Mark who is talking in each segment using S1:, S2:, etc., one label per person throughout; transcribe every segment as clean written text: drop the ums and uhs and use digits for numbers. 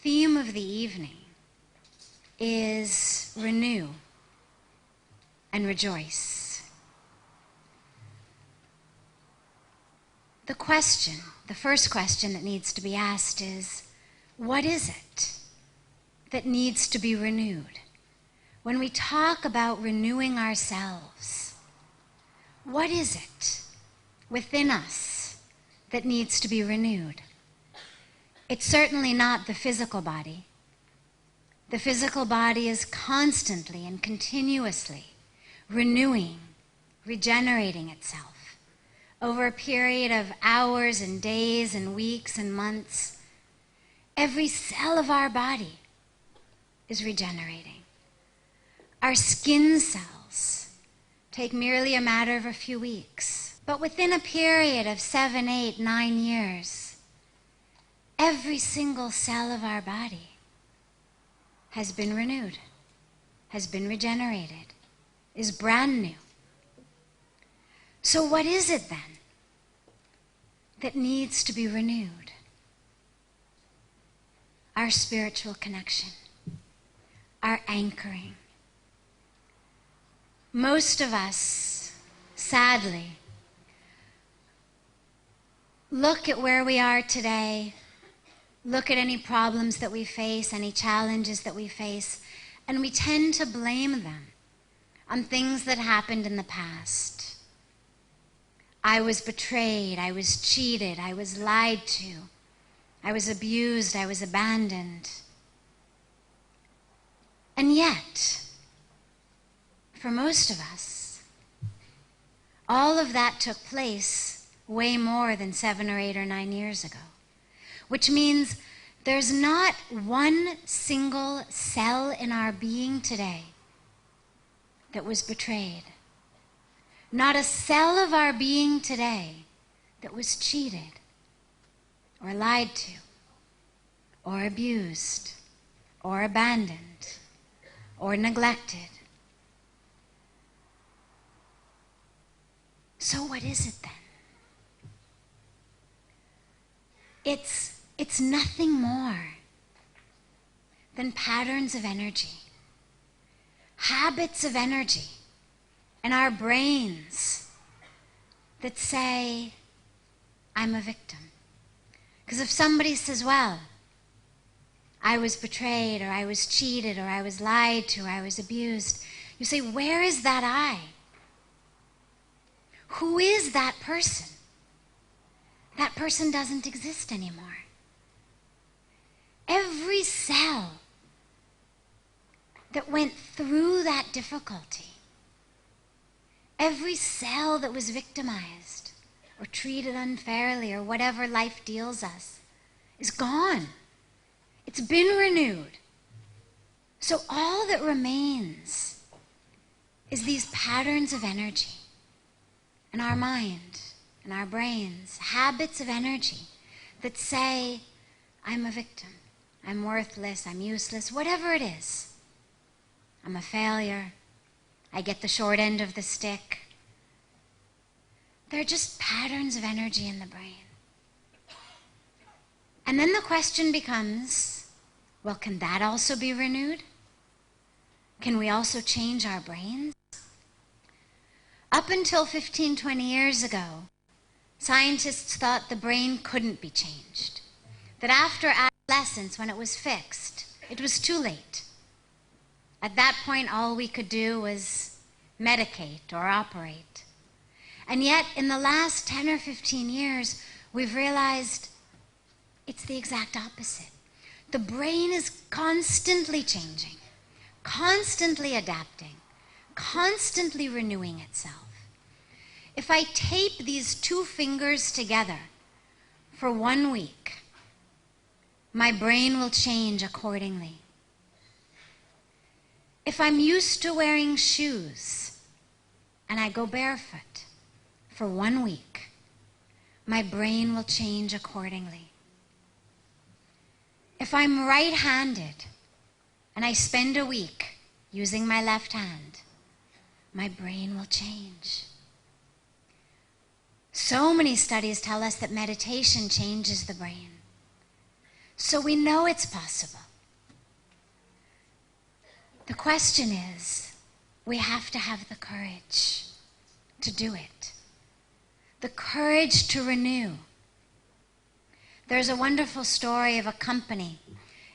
S1: theme of the evening is renew and rejoice. The first question that needs to be asked is, what is it that needs to be renewed? When we talk about renewing ourselves, what is it within us that needs to be renewed? It's certainly not the physical body. The physical body is constantly and continuously renewing, regenerating itself over a period of hours and days and weeks and months. Every cell of our body is regenerating. Our skin cells take merely a matter of a few weeks, but within a period of 7, 8, 9 years, every single cell of our body has been renewed, has been regenerated, is brand new. So what is it then that needs to be renewed? Our spiritual connection, our anchoring. Most of us, sadly, look at where we are today, look at any problems that we face, any challenges that we face, and we tend to blame them on things that happened in the past. I was betrayed, I was cheated, I was lied to, I was abused, I was abandoned. And yet, for most of us, all of that took place way more than 7 or 8 or 9 years ago, which means there's not one single cell in our being today that was betrayed. Not a cell of our being today that was cheated or lied to or abused or abandoned or neglected. So what is it then? It's nothing more than patterns of energy, habits of energy in our brains that say, I'm a victim. Because if somebody says, well, I was betrayed, or I was cheated, or I was lied to, or I was abused, you say, where is that I? Who is that person? That person doesn't exist anymore. Every cell that went through that difficulty, every cell that was victimized or treated unfairly or whatever life deals us, is gone. It's been renewed. So all that remains is these patterns of energy in our mind, in our brains, habits of energy that say, I'm a victim, I'm worthless, I'm useless, whatever it is. I'm a failure, I get the short end of the stick. They're just patterns of energy in the brain. And then the question becomes, well, can that also be renewed? Can we also change our brains? Up until 15, 20 years ago, scientists thought the brain couldn't be changed. That after adolescence, when it was fixed, it was too late. At that point, all we could do was medicate or operate. And yet, in the last 10 or 15 years, we've realized it's the exact opposite. The brain is constantly changing, constantly adapting, constantly renewing itself. If I tape these 2 fingers together for 1 week, my brain will change accordingly. If I'm used to wearing shoes and I go barefoot for 1 week, my brain will change accordingly. If I'm right-handed and I spend a week using my left hand, my brain will change. So many studies tell us that meditation changes the brain. So we know it's possible. The question is, we have to have the courage to do it. The courage to renew. There's a wonderful story of a company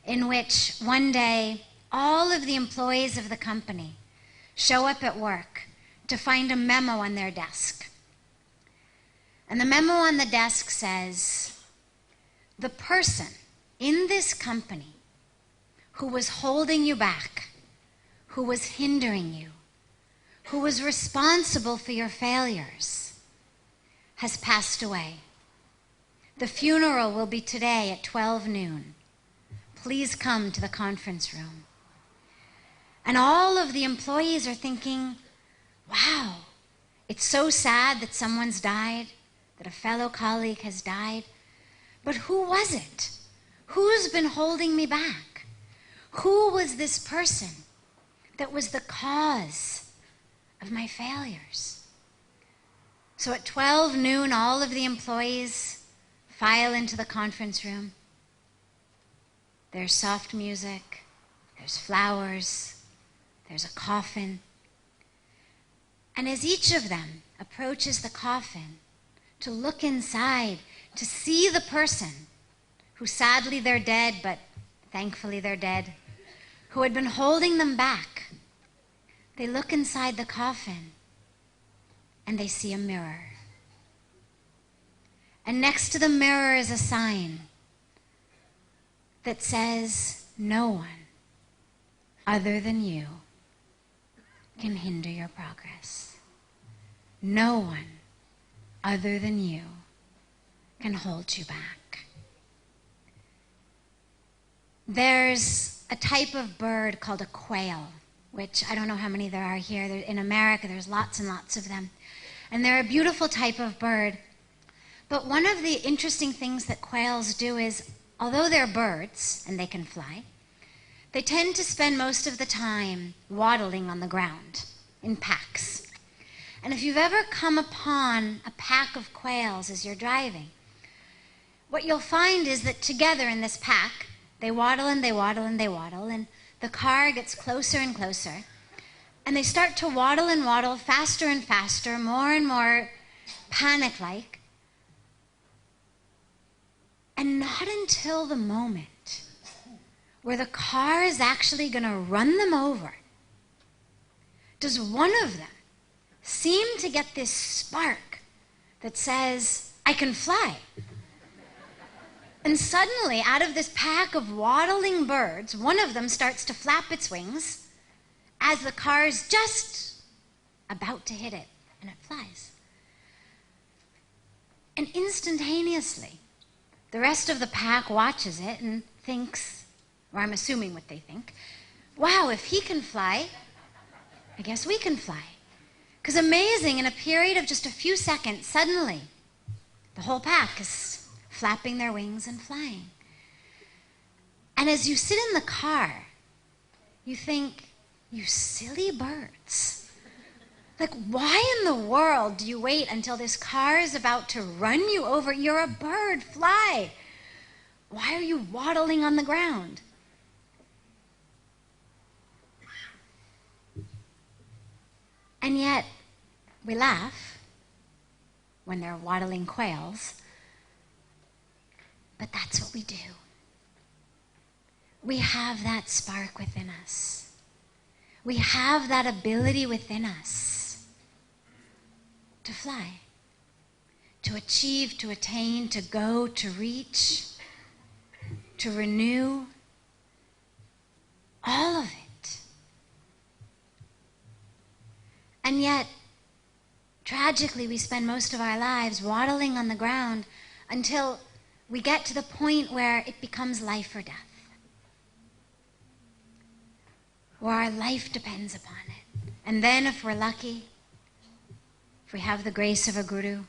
S1: in which one day all of the employees of the company show up at work to find a memo on their desk. And the memo on the desk says, the person in this company who was holding you back, who was hindering you, who was responsible for your failures, has passed away. The funeral will be today at 12 noon. Please come to the conference room. And all of the employees are thinking, wow, it's so sad that someone's died, that a fellow colleague has died. But who was it? Who's been holding me back? Who was this person that was the cause of my failures? So at 12 noon, all of the employees file into the conference room. There's soft music, there's flowers, there's a coffin. And as each of them approaches the coffin to look inside, to see the person who sadly they're dead, but thankfully they're dead, who had been holding them back, they look inside the coffin and they see a mirror. And next to the mirror is a sign that says, no one other than you can hinder your progress. No one other than you can hold you back. There's a type of bird called a quail, which I don't know how many there are here. In America, there's lots and lots of them. And they're a beautiful type of bird. But one of the interesting things that quails do is, although they're birds and they can fly, they tend to spend most of the time waddling on the ground in packs. And if you've ever come upon a pack of quails as you're driving, what you'll find is that together in this pack, they waddle and they waddle and they waddle, and the car gets closer and closer, and they start to waddle and waddle faster and faster, more and more panic-like. And not until the moment where the car is actually going to run them over does one of them seem to get this spark that says, I can fly. And suddenly, out of this pack of waddling birds, one of them starts to flap its wings as the car is just about to hit it, and it flies. And instantaneously, the rest of the pack watches it and thinks, or I'm assuming what they think, wow, if he can fly, I guess we can fly. Because amazing, in a period of just a few seconds, suddenly, the whole pack is flapping their wings and flying. And as you sit in the car, you think, you silly birds. Like, why in the world do you wait until this car is about to run you over? You're a bird, fly. Why are you waddling on the ground? And yet, we laugh when they're waddling quails, but that's what we do. We have that spark within us. We have that ability within us to fly, to achieve, to attain, to go, to reach, to renew, all of it. And yet, tragically, we spend most of our lives waddling on the ground until we get to the point where it becomes life or death, where our life depends upon it. And then, if we're lucky, if we have the grace of a guru,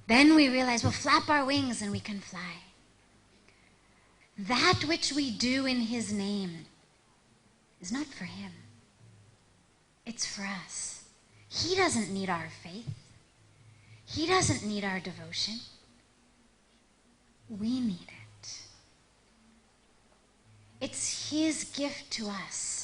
S1: then we realize we'll flap our wings and we can fly. That which we do in his name is not for him. It's for us. He doesn't need our faith. He doesn't need our devotion. We need it. His gift to us